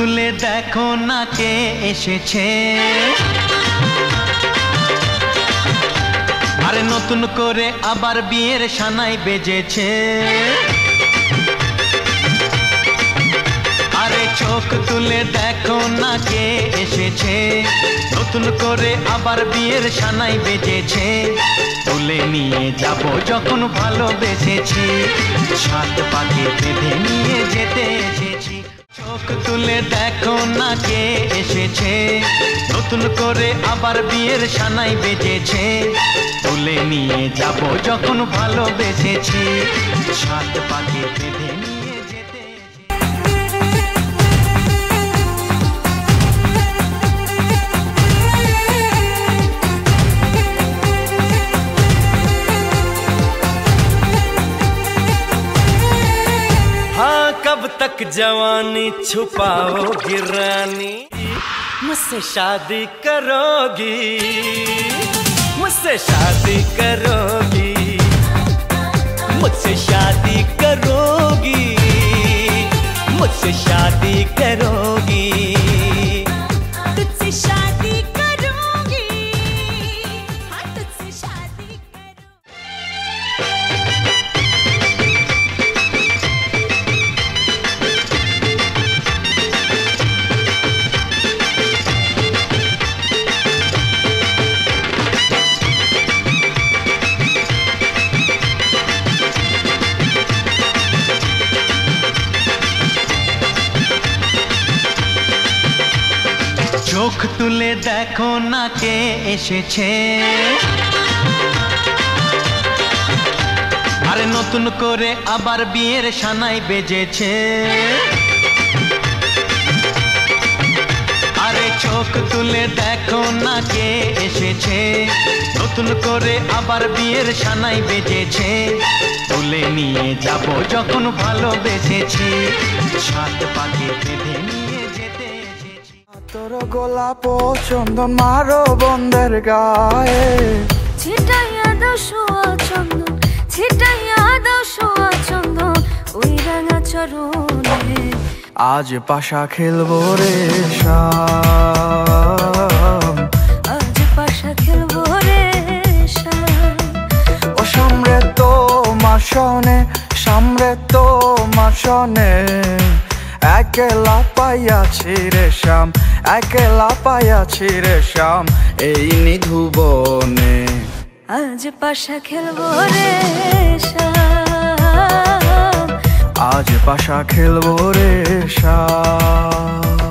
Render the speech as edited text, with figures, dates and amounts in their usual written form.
তুলে দেখো না কে এসেছে, আরে নতুন করে আবার বিয়ের সানাই বেজেছে। আরে চোখ তুলে দেখো না কে এসেছে, নতুন করে আবার বিয়ের সানাই বেজেছে। তুলে নিয়ে যাব যখন ভালোবেসেছি, সাত পাকে বেঁধে নিয়ে যেতে এসেছি। চোখ তুলে দেখো না কে এসেছে, নতুন করে আবার বিয়ের সানাই বেজেছে। তুলে নিয়ে যাব যখন ভালোবেসেছি, সাত পাকে বেঁধে নিয়ে যেতে। हाँ कब तक जवानी छुपाओगी रानी, मुझसे शादी करोगी, मुझसे शादी करोगी, मुझसे शादी करोगी, मुझसे शादी करोगी, तुझसे शादी करोगी, हाँ तुझसे शादी চোখ তুলে দেখো না কে এসেছে, আরে নতুন করে আবার বিয়ের সানাই বেজেছে। আরে চোখ তুলে দেখো না কে এসেছে, নতুন করে আবার বিয়ের সানাই বেজেছে। তুলে নিয়ে যাব যখন ভালোবেসেছি, সাত পাকে বেঁধে নিয়ে যেতে এসেছি। তোর গোলাপ চন্দন মারো বন্ধের গায়ে, ছিটাইয়া দাও সোয়া চন্দন, ছিটাইয়া দাও সোয়া চন্দন ওই রাঙা চরণে। আজ পাশা খেলবো রে শাম, আজ পাশা খেলবো রে শাম। ও সামরে তোমার সনে, সামরে তোমার সনে, একলা পাইয়াছি রে শ্যাম, একলা পাইয়াছি রে শ্যাম এই নিধুবনে। আজ পাশা খেলবো রে শাম, আজ পাশা খেলবো রে শাম।